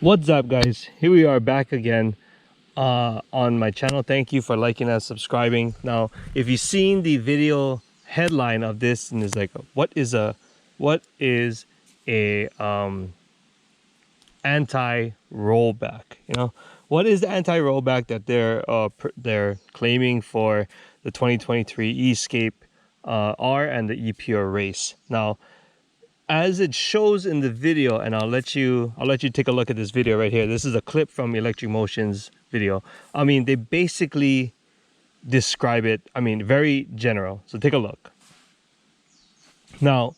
What's up, guys? Here we are back again on my channel. Thank you for liking and subscribing. Now, if you've seen the video headline of this, and it's like, what is a anti-rollback? You know, what is the anti-rollback that they're claiming for the 2023 Escape R and the EPR race? Now, as it shows in the video, and I'll let you take a look at this video right here. This is a clip from Electric Motion's video. I mean, they basically describe it, I mean, very general. So take a look. Now,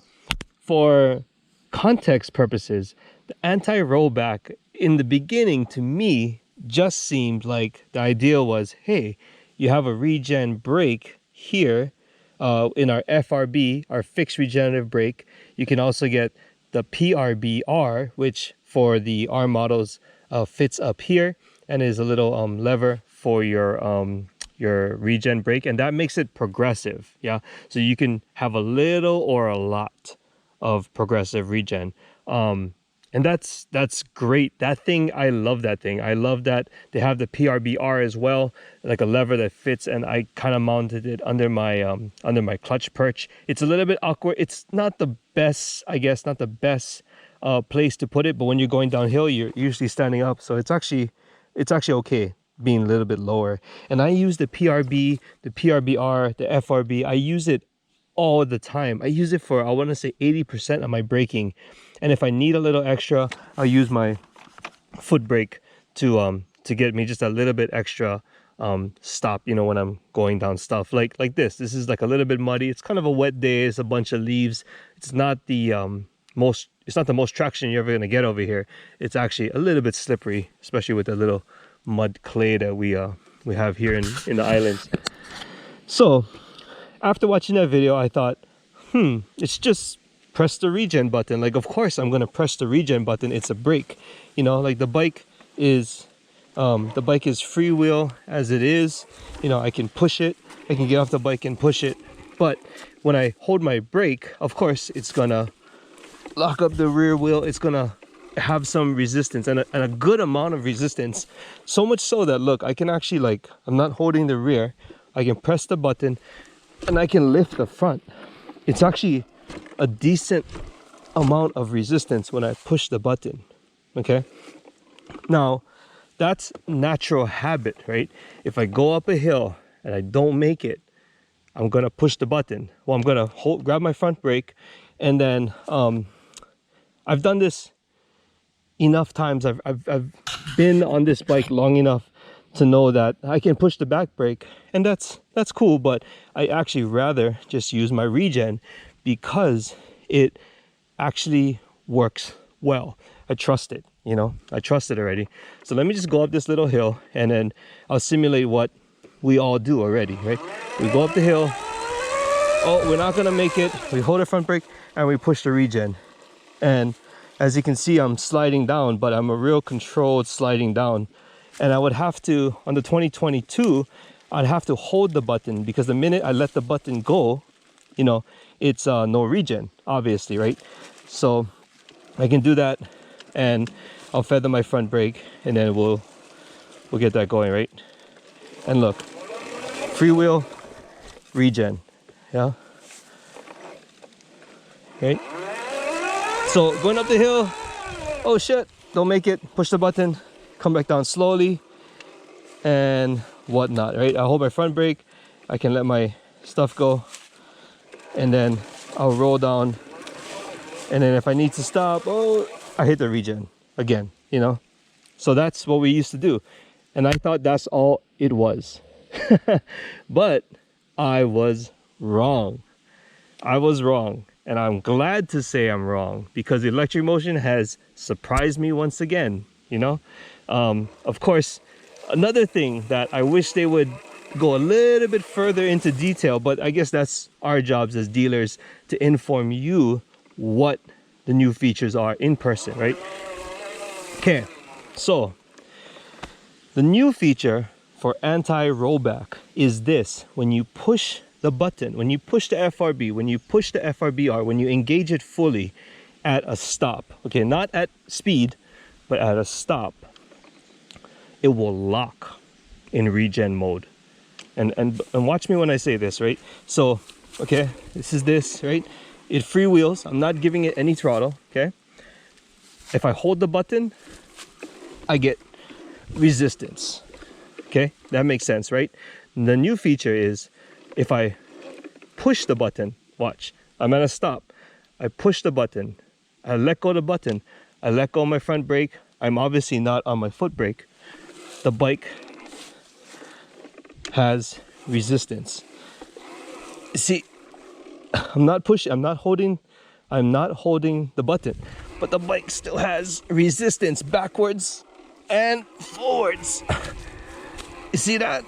for context purposes, the anti-rollback in the beginning to me just seemed like the idea was, hey, you have a regen brake here in our FRB, our fixed regenerative brake. You can also get the PRBR, which for the R models fits up here and is a little lever for your regen brake, and that makes it progressive. Yeah, so you can have a little or a lot of progressive regen. And that's great. That thing, I love that thing. I love that they have the PRBR as well, like a lever that fits, and I kind of mounted it under my clutch perch. It's a little bit awkward. It's not the best, I guess, not the best place to put it, but when you're going downhill, you're usually standing up, so it's actually okay being a little bit lower. And I use the PRB, the PRBR, the FRB. I use it all the time. I use it for, I want to say, 80% of my braking. And if I need a little extra, I'll use my foot brake to get me just a little bit extra stop, you know, when I'm going down stuff like this. This is like a little bit muddy. It's kind of a wet day. It's a bunch of leaves. It's not the most traction you're ever going to get over here. It's actually a little bit slippery, especially with the little mud clay that we have here in the islands. So after watching that video, I thought, it's just press the regen button. Like, of course I'm going to press the regen button. It's a brake, you know, like the bike is free wheel as it is. You know, I can push it, I can get off the bike and push it. But when I hold my brake, of course it's gonna lock up the rear wheel. It's gonna have some resistance and a good amount of resistance. So much so that, look, I can actually, like, I'm not holding the rear. I can press the button and I can lift the front. It's actually a decent amount of resistance when I push the button. Okay, now that's natural habit, right? If I go up a hill and I don't make it, I'm gonna push the button. Well, I'm gonna grab my front brake, and then I've done this enough times. I've been on this bike long enough to know that I can push the back brake, and that's cool. But I actually rather just use my regen because it actually works well. I trust it, you know, I trust it already. So let me just go up this little hill, and then I'll simulate what we all do already, right? We go up the hill. Oh, we're not gonna make it. We hold the front brake and we push the regen. And as you can see, I'm sliding down, but I'm a real controlled sliding down. And I would have to, on the 2022, I'd have to hold the button, because the minute I let the button go, you know, it's no regen, obviously, right? So I can do that, and I'll feather my front brake, and then we'll get that going, right? And look, freewheel, regen, yeah. Okay. So going up the hill, oh shit, don't make it. Push the button, come back down slowly, and whatnot, right? I hold my front brake, I can let my stuff go, and then I'll roll down. And then if I need to stop, oh, I hit the regen again, you know? So that's what we used to do. And I thought that's all it was. But I was wrong. I was wrong. And I'm glad to say I'm wrong, because Electric Motion has surprised me once again, you know? Of course, another thing that I wish they would go a little bit further into detail, but I guess that's our jobs as dealers, to inform you what the new features are in person, right? Okay, so the new feature for anti-rollback is this: when you push the button, when you push the FRB, when you push the FRBR, when you engage it fully at a stop, okay, not at speed, but at a stop, it will lock in regen mode. And watch me when I say this, right? So, okay, this is this, right? It freewheels. I'm not giving it any throttle, okay? If I hold the button, I get resistance. Okay, that makes sense, right? The new feature is if I push the button, watch, I'm at a stop. I push the button, I let go of the button, I let go of my front brake. I'm obviously not on my foot brake. The bike has resistance. See, I'm not pushing, I'm not holding the button, but the bike still has resistance backwards and forwards. You see that?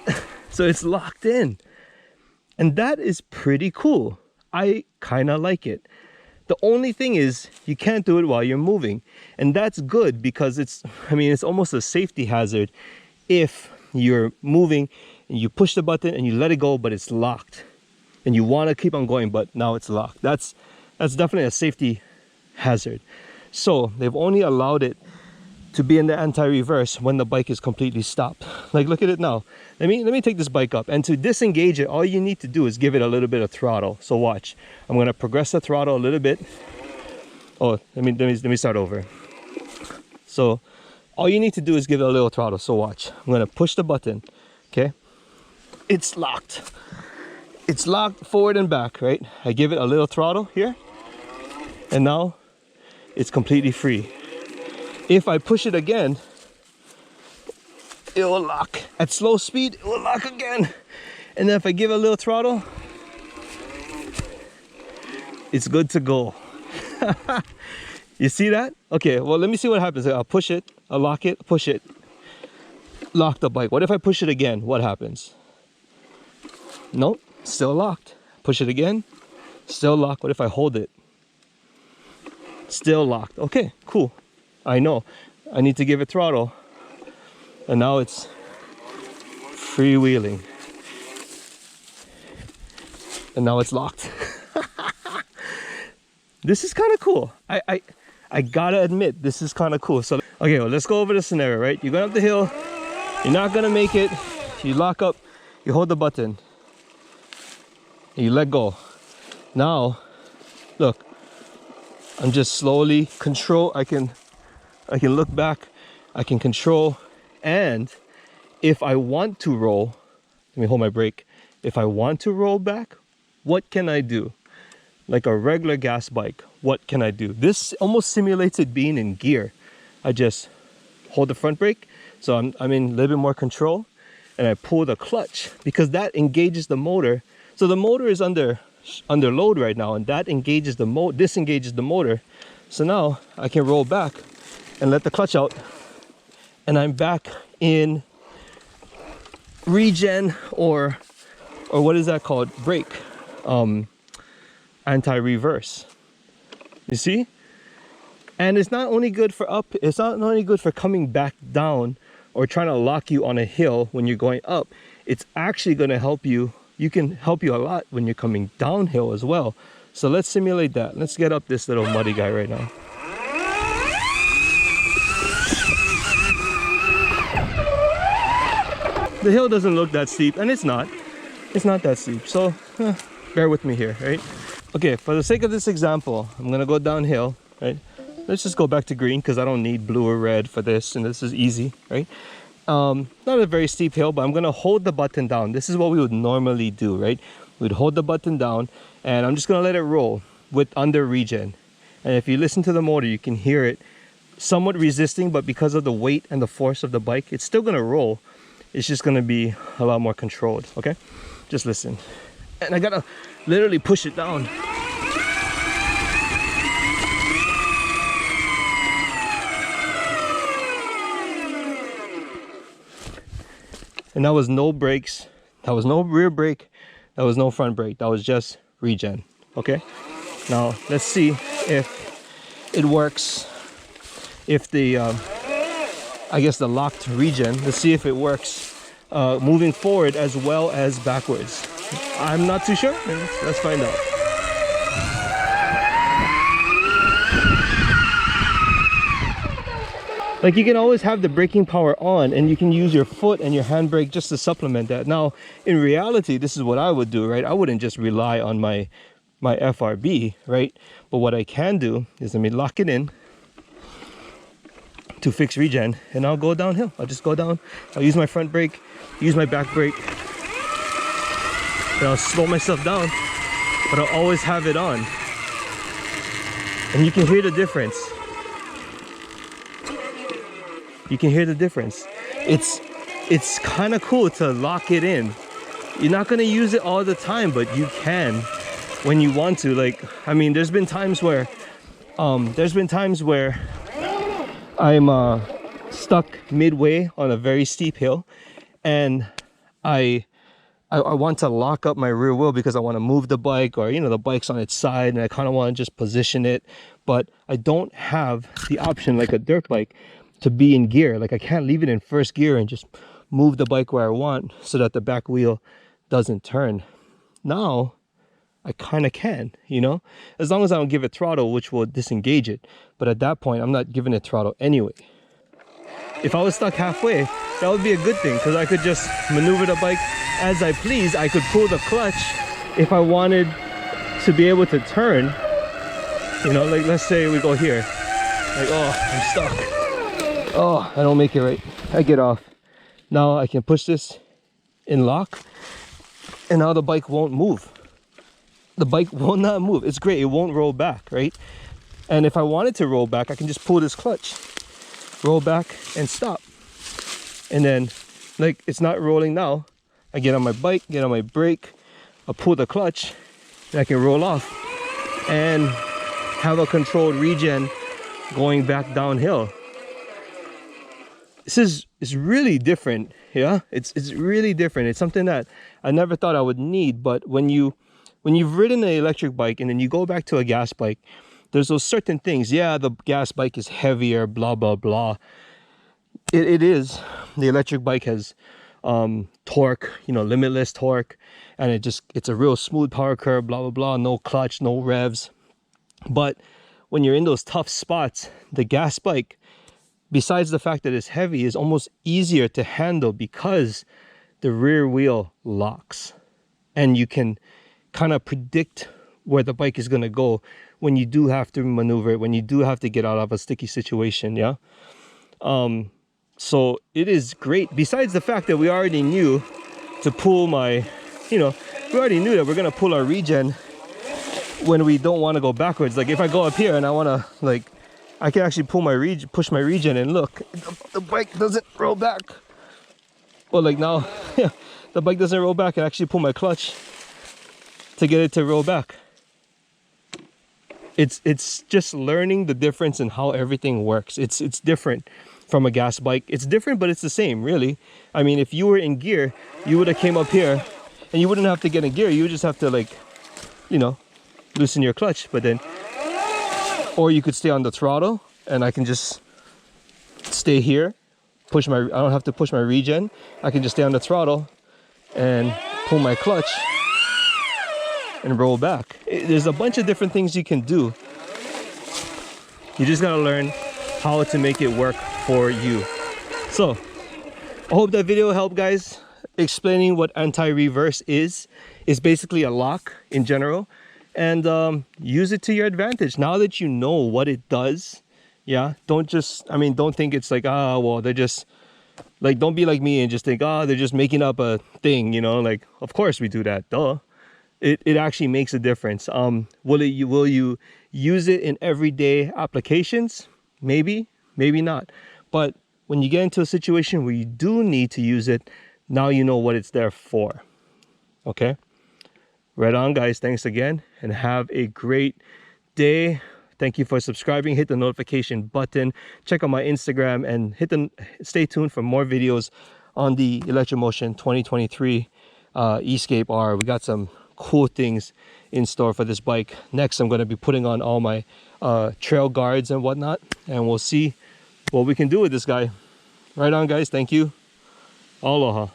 So it's locked in. And that is pretty cool. I kind of like it. The only thing is you can't do it while you're moving. And that's good because it's almost a safety hazard if you're moving and you push the button and you let it go, but it's locked. And you want to keep on going, but now it's locked. That's definitely a safety hazard. So they've only allowed it to be in the anti-reverse when the bike is completely stopped. Like, look at it now. Let me take this bike up, and to disengage it, all you need to do is give it a little bit of throttle. So watch, I'm gonna progress the throttle a little bit. Oh, let me start over. So all you need to do is give it a little throttle. So watch, I'm gonna push the button. Okay, it's locked. It's locked forward and back, right? I give it a little throttle here, and now it's completely free. If I push it again, it will lock. At slow speed, it will lock again. And then if I give it a little throttle, it's good to go. You see that? Okay, well, let me see what happens. I'll push it, I'll lock it, push it, lock the bike. What if I push it again? What happens? Nope, still locked. Push it again, still locked. What if I hold it? Still locked. Okay, cool. I know I need to give it throttle, and now it's freewheeling, and now it's locked. This is kind of cool. I gotta admit, this is kind of cool. So okay, well, let's go over the scenario, right? You're going up the hill, you're not gonna make it, you lock up, you hold the button, and you let go. Now look, I'm just slowly control. I can look back, I can control, and if I want to roll, let me hold my brake. If I want to roll back, what can I do? Like a regular gas bike, what can I do? This almost simulates it being in gear. I just hold the front brake, so I'm in a little bit more control, and I pull the clutch because that engages the motor. So the motor is under load right now, and that engages disengages the motor. So now I can roll back and let the clutch out, and I'm back in regen or what is that called? Brake, anti-reverse. You see? And it's not only good for it's not only good for coming back down or trying to lock you on a hill when you're going up. It's actually going to help you. You can help you a lot when you're coming downhill as well. So let's simulate that. Let's get up this little muddy guy right now. The hill doesn't look that steep, and it's not that steep, so bear with me here, right? Okay, for the sake of this example, I'm gonna go downhill, right? Let's just go back to green because I don't need blue or red for this, and this is easy, right? Not a very steep hill, but I'm gonna hold the button down. This is what we would normally do, right? We'd hold the button down, and I'm just gonna let it roll with under regen. And if you listen to the motor, you can hear it somewhat resisting, but because of the weight and the force of the bike, it's still gonna roll. It's just gonna be a lot more controlled, okay? Just listen. And I gotta literally push it down. And that was no brakes, that was no rear brake, that was no front brake, that was just regen, okay? Now let's see if it works, if the I guess the locked regen, let's see if it works moving forward as well as backwards. I'm not too sure. Let's find out. Like, you can always have the braking power on, and you can use your foot and your handbrake just to supplement that. Now, in reality, this is what I would do, right? I wouldn't just rely on my FRB, right? But what I can do is, let me lock it in to fix regen, and I'll go downhill. I'll just go down. I'll use my front brake, use my back brake, and I'll slow myself down, but I'll always have it on. And you can hear the difference. You can hear the difference. It's kind of cool to lock it in. You're not gonna use it all the time, but you can when you want to. Like, I mean, there's been times where I'm stuck midway on a very steep hill, and I want to lock up my rear wheel because I want to move the bike, or, you know, the bike's on its side and I kind of want to just position it, but I don't have the option like a dirt bike to be in gear. Like, I can't leave it in first gear and just move the bike where I want so that the back wheel doesn't turn. Now I kind of can, you know, as long as I don't give it throttle, which will disengage it. But at that point, I'm not giving it throttle anyway. If I was stuck halfway, that would be a good thing, because I could just maneuver the bike as I please. I could pull the clutch if I wanted to be able to turn, you know, like, let's say we go here, like, oh, I'm stuck. Oh, I don't make it right. I get off. Now I can push this in lock, and now the bike won't move. The bike will not move. It's great. It won't roll back, right? And if I wanted to roll back, I can just pull this clutch, roll back, and stop. And then, like, it's not rolling now. I get on my bike, get on my brake, I pull the clutch, and I can roll off and have a controlled regen going back downhill. This is really different. Yeah, it's really different. It's something that I never thought I would need. But when you've ridden an electric bike and then you go back to a gas bike, there's those certain things. Yeah, the gas bike is heavier, blah blah blah. It is. The electric bike has torque, you know, limitless torque, and it's a real smooth power curve, blah blah blah, no clutch, no revs. But when you're in those tough spots, the gas bike, besides the fact that it's heavy, is almost easier to handle because the rear wheel locks, and you can kind of predict where the bike is going to go when you do have to maneuver it, when you do have to get out of a sticky situation. Yeah. So it is great. Besides the fact that we already knew to pull we already knew that we're going to pull our regen when we don't want to go backwards. Like, if I go up here and I want to, like, I can actually push my regen, and look, the bike doesn't roll back. Well, like now, yeah, the bike doesn't roll back. I actually pull my clutch to get it to roll back. It's just learning the difference in how everything works. It's different from a gas bike. It's different, but it's the same, really. I mean, if you were in gear, you would have came up here and you wouldn't have to get in gear. You would just have to, like, you know, loosen your clutch. But then, or you could stay on the throttle and I can just stay here, I don't have to push my regen. I can just stay on the throttle and pull my clutch and roll back. There's a bunch of different things you can do. You just gotta learn how to make it work for you. So I hope that video helped, guys. Explaining what anti-reverse is basically a lock in general, and use it to your advantage. Now that you know what it does, yeah, don't think it's like, well, they're just like, don't be like me and just think, they're just making up a thing, you know. Like, of course we do that, duh. It actually makes a difference. Will you use it in everyday applications? Maybe, maybe not. But when you get into a situation where you do need to use it, now you know what it's there for. Okay? Right on, guys. Thanks again, and have a great day. Thank you for subscribing. Hit the notification button. Check out my Instagram, and stay tuned for more videos on the Electromotion 2023 Escape R. We got some cool things in store for this bike. Next, I'm going to be putting on all my trail guards and whatnot, and we'll see what we can do with this guy. Right on, guys. Thank you. Aloha.